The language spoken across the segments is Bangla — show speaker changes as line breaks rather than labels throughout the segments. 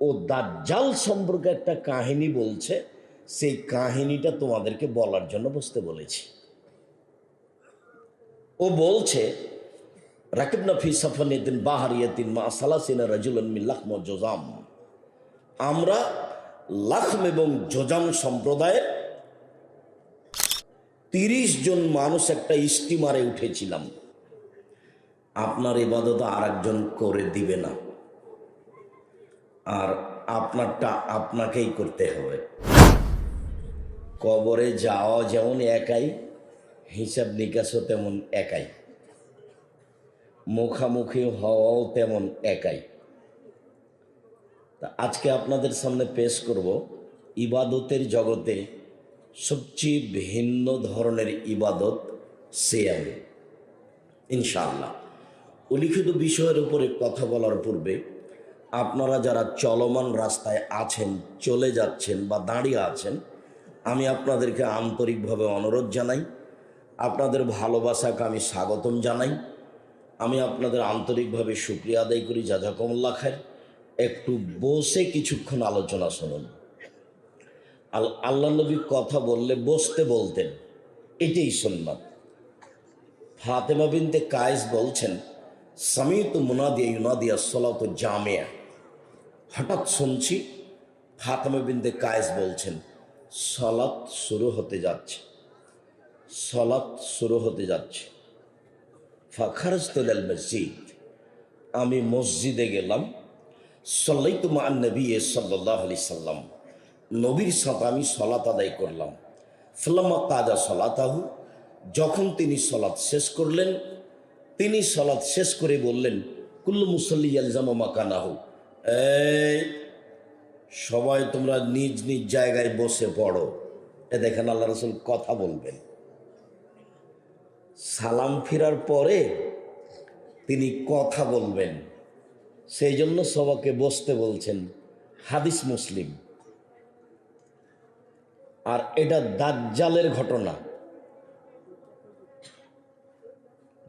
ও দাজ্জাল সম্পর্কে একটা কাহিনী বলছে, সেই কাহিনীটা তোমাদেরকে বলার জন্য বসতে বলেছি। ও বলছে রাকিবনা ফি সাফানিয়াতিন বাহারিয়াতিন মা সালাসিনা রাজুলান মিন লাখম ওয়া জুজাম, আমরা লাখম এবং জোজাম সম্প্রদায়ের 30 জন মানুষ একটা স্টিমারে উঠেছিলাম। আপনার ইবাদত আর একজন করে দিবে না, আর আপনারটা আপনাকেই করতে হবে। কবরে যাওয়া যেমন একাই, হিসাব নিকাশও তেমন একাই, মুখামুখি হওয়াও তেমন একাই। তা আজকে আপনাদের সামনে পেশ করব ইবাদতের জগতে সবচেয়ে ভিন্ন ধরনের ইবাদত সিয়াম, ইনশাআল্লাহ। উল্লিখিত বিষয়ের উপরে কথা বলার পূর্বে আপনারা যারা চলমান রাস্তায় আছেন, চলে যাচ্ছেন বা দাঁড়িয়ে আছেন, আমি আপনাদেরকে আন্তরিকভাবে অনুরোধ জানাই, আপনাদের ভালোবাসাকে আমি স্বাগতম জানাই, আমি আপনাদের আন্তরিকভাবে শুকরিয়া আদায় করি, জাযাকুমুল্লাহ খায়ের। একটু বসে কিছুক্ষণ আলোচনা শুনুন। আল্লাহ নবী কথা বললে বসতে বলতেন, এটাই সুন্নাত। ফাতেমা বিনতে কায়েস বলছেন, সামিতু মুনাদিয়া ইউনাদিয়া সলাতু জামিয়া, হঠাৎ শুনছি ফাতেমা বিনতে কায়েস বলছেন সলাত শুরু হতে যাচ্ছে, সলাত শুরু হতে যাচ্ছে। ফাখারাজতু ইলাল মসজিদ, আমি মসজিদে গেলাম। সাল্লাইতু মা'আন নবী সাল্লাল্লাহু আলাইহি সাল্লাম, নবীর সাথে আমি সলাত আদায় করলাম। ফালাম্মা কাদা সলাতাহু, যখন তিনি সলাত শেষ করলেন, তিনি সলাত শেষ করে বললেন, কুল্লু মুসাল্লি ইয়ালজামু মাকানাহু, এই সবাই তোমরা নিজ নিজ জায়গায় বসে পড়ো। এ দেখেন আল্লাহ রাসূল কথা বলবেন, সালাম ফিরার পরে তিনি কথা বলবেন, সেই জন্য সবাইকে বসতে বলছেন। হাদিস মুসলিম। আর এটা দাজ্জালের ঘটনা,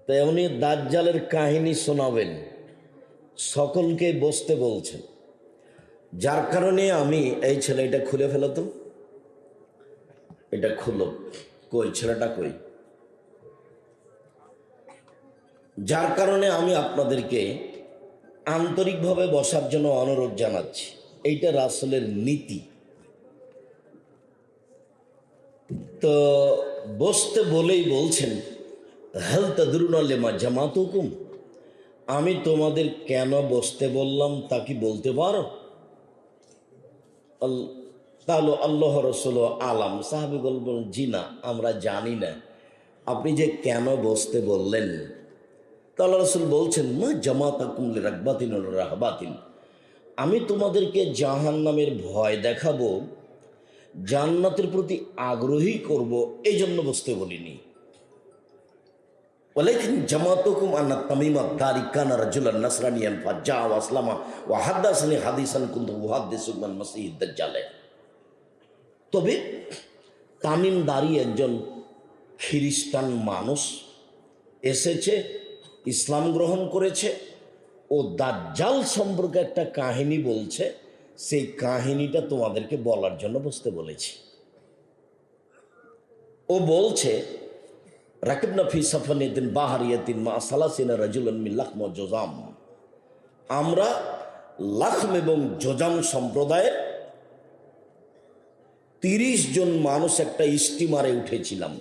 তাই উনি দাজ্জালের কাহিনী শোনাবেন, সকলকে বসতে বলছেন। যার কারণে আমি এই ছেলে, এটা খুলে ফেলো তো, এটা খুলো, কই ছেলেটা কই। যার কারণে আমি আপনাদেরকে আন্তরিকভাবে বসার জন্য অনুরোধ জানাচ্ছি। এইটা রাসূলের নীতি। তো বসতে বলেই বলছেন, হাল তাদরুনা লিমা জামাতুকুম, আমি তোমাদের কেন বসতে বললাম তা কি বলতে পারো? তাহলে আল্লাহ রাসূল আলাম, সাহাবীগণ বলেন, জি না, আমরা জানি না আপনি যে কেন বসতে বললেন। তাহলে রাসূল বলছেন, মা জামাতাকুম লিরাগবাতিন ওয়া রাহবাতিন, আমি তোমাদেরকে জাহান্নামের ভয় দেখাবো, জান্নাতের প্রতি আগ্রহী করব, এই জন্য বসতে বলিনি। ওয়ালাকিন জামাতুকুম আন্না তামিম আদ-দারি কানা রাজুলান নাসরানিয়ান ফাজা ওয়া আসলামা ওয়া হাদাসানি হাদিসান কুনতু উহাদ্দিসু মান মাসিহিদ দাজ্জাল। তবে তামিম দারি একজন খ্রিস্টান মানুষ এসেছে, ইসলাম গ্রহণ করেছে, ও দাজ্জাল সম্পর্কে একটা কাহিনী বলছে, সেই কাহিনীটা তোমাদেরকে বলার জন্য বসতে বলেছি। ও বলছে রাকিবনা ফি সাফানিয়াতিন বাহারিয়াতিন মা সালাসিনা রাজুলান মিন লাখম ওয়া জুজাম, আমরা লাখম এবং জোজাম সম্প্রদায়ের 30 জন মানুষ একটা স্টিমারে উঠেছিলাম,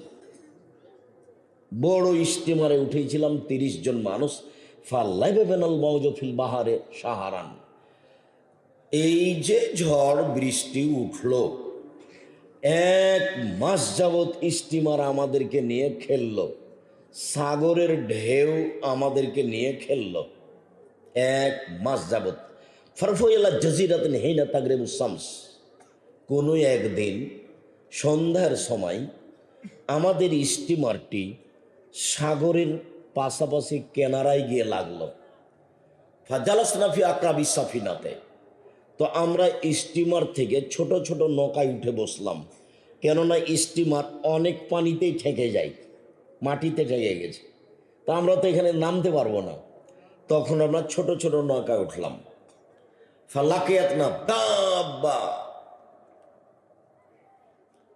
বড় স্টিমারে উঠেছিলাম 30 জন মানুষ। ফাল্লাইবানাল মাউজু ফিল বাহারে সাহারান, এই যে ঝড় বৃষ্টি উঠল, 1 মাস যাবৎ স্টিমার আমাদেরকে নিয়ে খেলল, সাগরের ঢেউ আমাদেরকে নিয়ে খেলল 1 মাস যাবৎ। ফারফুইলা জাজিরাতিন হিনা তাগরিবুস শামস, কোনো একদিন সন্ধ্যার সময় আমাদের স্টিমারটি সাগরের পাশাপাশি কেনারায় গিয়ে লাগলো। ফাজালাসনা ফি আকরাবিস সাফিনাতে, তো আমরা স্টিমার থেকে ছোট ছোট নৌকায় উঠে বসলাম, কেননা স্টিমার অনেক পানিতেই ঠেকে যায়, মাটিতে ঠেকে গেছে, তা আমরা তো এখানে নামতে পারবো না, তখন আমরা ছোট ছোট নৌকায় উঠলাম। ফালাকিয়াত না দাব্বা,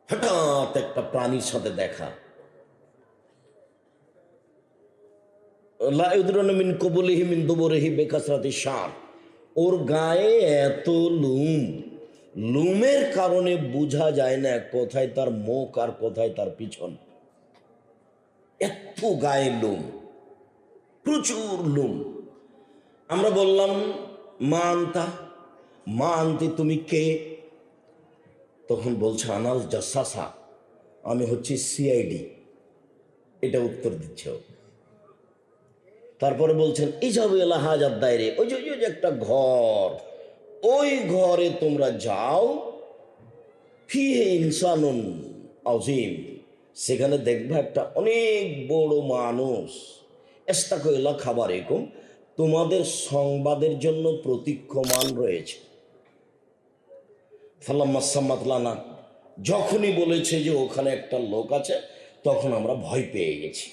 হঠাৎ একটা প্রাণীর সাথে দেখা। লা ইউদরানু মিন কুবুলিহি মিন দুবুরিহি বিকাসরাতি শার, ওর গায়ে এত লুম, লুমের কারণে বোঝা যায় না কোথায় তার মুখ আর কোথায় তার পিছন। এত গায়ে লুম, প্রচুর লুম। আমরা বললাম মা আনতা, মা আনতি, তুমি কে? তখন বলছে আনাল জাসাসা, আমি হচ্ছি সিআইডি। এটা উত্তর দিচ্ছে। তারপরে বলছেন ইজাবু ইলা হাজাত দায়রে, ওই যে একটা ঘর, ওই ঘরে তোমরা যাও, ফিহে ইনসানুন আযীম, সেখানে দেখবে একটা অনেক বড় মানুষ। ইস্তাকু ইলা খাবারিকুম, তোমাদের সংবাদের জন্য প্রতীক্ষমান রয়েছে। ফালাম্মা সাম্মাত লানা, যখনই বলেছে যে ওখানে একটা লোক আছে, তখন আমরা ভয় পেয়ে গেছি।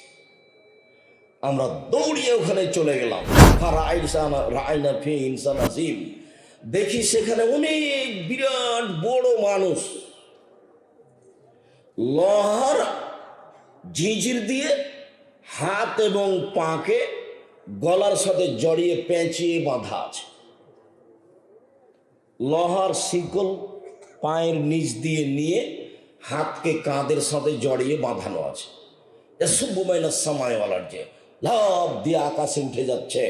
আমরা দৌড়িয়ে ওখানে চলে গেলাম। দেখি সেখানে অনেক বিরাট বড় মানুষ, লোহার ঝিঁঝির দিয়ে হাত এবং পাকে গলার সাথে জড়িয়ে পেঁচিয়ে বাঁধা আছে। লোহার শিকল পায়ের নিচ দিয়ে নিয়ে হাতকে কাঁধের সাথে জড়িয়ে বাঁধানো আছে। এসুবুমাইনাস সামায়ওয়ালার যে লাভ দিয়ে আকাশে উঠে যাচ্ছে,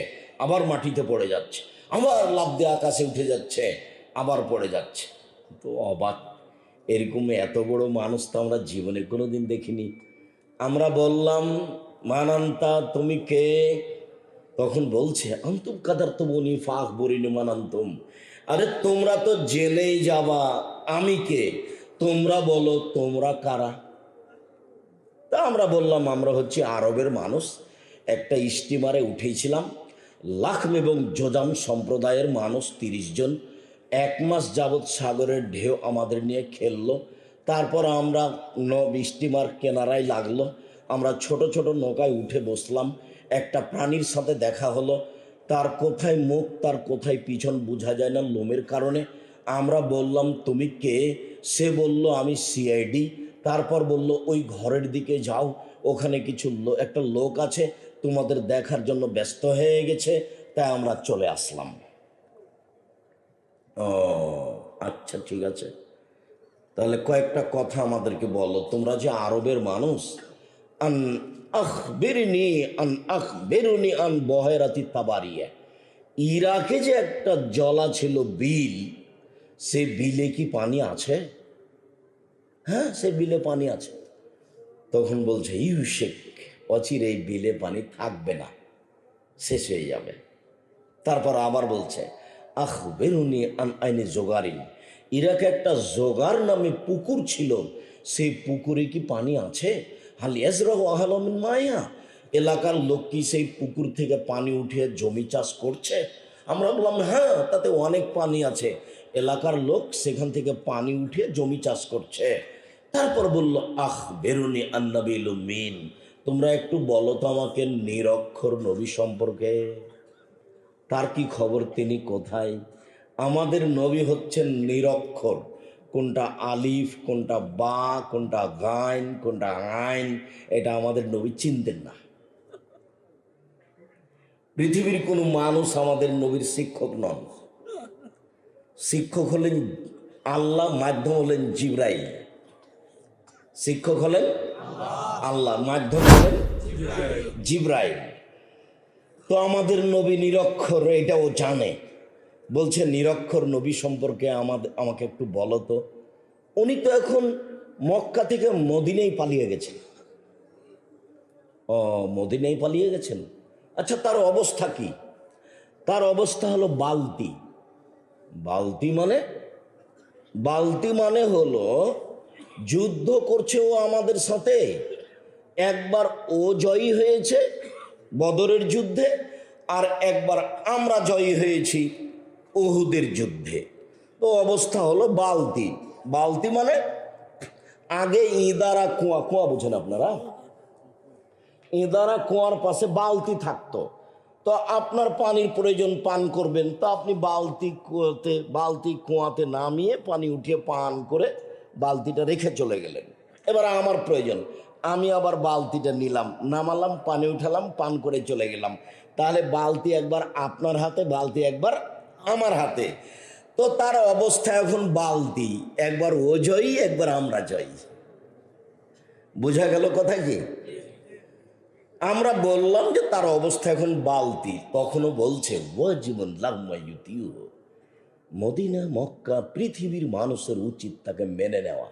আবার মাটিতে পড়ে যাচ্ছে, আবার লাভ দিয়ে আকাশে উঠে যাচ্ছে, আবার পড়ে যাচ্ছে। তো অবাক, এরকম এত বড় মানুষ তো আমরা জীবনে কোনোদিন দেখিনি। আমরা বললাম মানান্তা, তুমি কে? তখন বলছে আন্তুম কাদার তো বনি ফাঁক বরিনি মানান্তুম, আরে তোমরা তো জেনেই যাবা আমি কে, তোমরা বলো তোমরা কারা? তা আমরা বললাম আমরা হচ্ছে আরবের মানুষ, একটা স্টিমারে উঠেছিলাম, লাখম এবং যোজাম সম্প্রদায়ের মানুষ 30 জন, 1 মাস যাবৎ সাগরের ঢেউ আমাদের নিয়ে খেললো। তারপর আমরা স্টিমার কেনারায় লাগলো, আমরা ছোট ছোট নৌকায় উঠে বসলাম। একটা প্রাণীর সাথে দেখা হলো, তার কোথায় মুখ তার কোথায় পিছন বোঝা যায় না লোমের কারণে। আমরা বললাম তুমি কে? সে বলল আমি সিআইডি। তারপর বলল ওই ঘরের দিকে যাও, ওখানে কিছু একটা লোক আছে, তোমাদের দেখার জন্য ব্যস্ত হয়ে গেছে, তাই আমরা চলে আসলাম। ও আচ্ছা, ঠিক আছে, তাহলে কয়েকটা কথা আমাদেরকে বলো, তোমরা যে আরবের মানুষ। আন আখবিরনি আন আখবিরুনি আন বহেরাতি তাবারিয়া, ইরাকে যে একটা জলা ছিল বিল, সে বিলে কি পানি আছে? হ্যাঁ, সে বিলে পানি আছে। তখন বলছে ইউশেক, অচিরে এই বিলে পানি থাকবে না, শেষ হয়ে যাবে। তারপর আবার বলছে আখবিরুনি আন আইনি জোগারিন, ইরাকে একটা জোগার নামে পুকুর ছিল, সেই পুকুরে কি পানি আছে? হাল ইয়াজরাহু আহলু মিন মাইয়া, এলাকার লোক কি সেই পুকুর থেকে পানি উঠিয়ে জমি চাষ করছে? আমরা বললাম হ্যাঁ, তাতে অনেক পানি আছে, এলাকার লোক সেখান থেকে পানি উঠিয়ে জমি চাষ করছে। তারপর বলল আখবিরুনি আন নবিয়্যিল উম্মিন, তোমরা একটু বলো তো আমাকে নিরক্ষর নবী সম্পর্কে, তার কি খবর, তিনি কোথায়? আমাদের নবী হচ্ছেন নিরক্ষর, কোনটা আলিফ, কোনটা বা, কোনটা গাইন, কোনটা আইন, এটা আমাদের নবী চিনতেন না। পৃথিবীর কোনো মানুষ আমাদের নবীর শিক্ষক নন। শিক্ষক হলেন আল্লাহ, মাধ্যম হলেন জিবরাইল। শিক্ষক হলেন আল্লাহ, মাধ্যম হলেন জিবরাইল। তো আমাদের নবী নিরক্ষর, এটাও জানে। বলছে নিরক্ষর নবী সম্পর্কে আমাকে একটু বলো তো। উনি তো এখন মক্কা থেকে মদিনায় পালিয়ে গেছেন। ও, মদিনায় পালিয়ে গেছেন। আচ্ছা, তার অবস্থা কি? তার অবস্থা হলো বালতি। বালতি মানে হলো যুদ্ধ করছে ও আমাদের সাথে, একবার ও জয়ী হয়েছে বদরের যুদ্ধে, আর একবার আমরা জয়ী হয়েছি উহুদের যুদ্ধে। তো অবস্থা হলো বালতি। বালতি মানে আগে ইদারা কুয়া, কুয়া বুঝেন আপনারা? ইদারা কুয়ার পাশে বালতি থাকতো, তো আপনার পানির প্রয়োজন, পান করবেন, তো আপনি বালতি কুয়াতে নামিয়ে পানি উঠিয়ে পান করে বালতিটা রেখে চলে গেলেন। এবার আমার প্রয়োজন, আমি আবার বালতিটা নিলাম, নামালাম, পানি উঠালাম, পান করে চলে গেলাম। তাহলে বালতি একবার আপনার হাতে, বালতি একবার আমার হাতে। তো তার অবস্থা এখন বালতি, একবার ও জয়ী, একবার আমরা জয়ী। বোঝা গেল কথা কি? আমরা বললাম যে তার অবস্থা এখন বালতি, তখনও বলছে ও জীবন লাম্মায়ুতিও। মদিনা মক্কা পৃথিবীর মানুষের উচিত তাকে মেনে নেওয়া,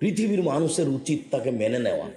পৃথিবীর মানুষের উচিত তাকে মেনে নেওয়া।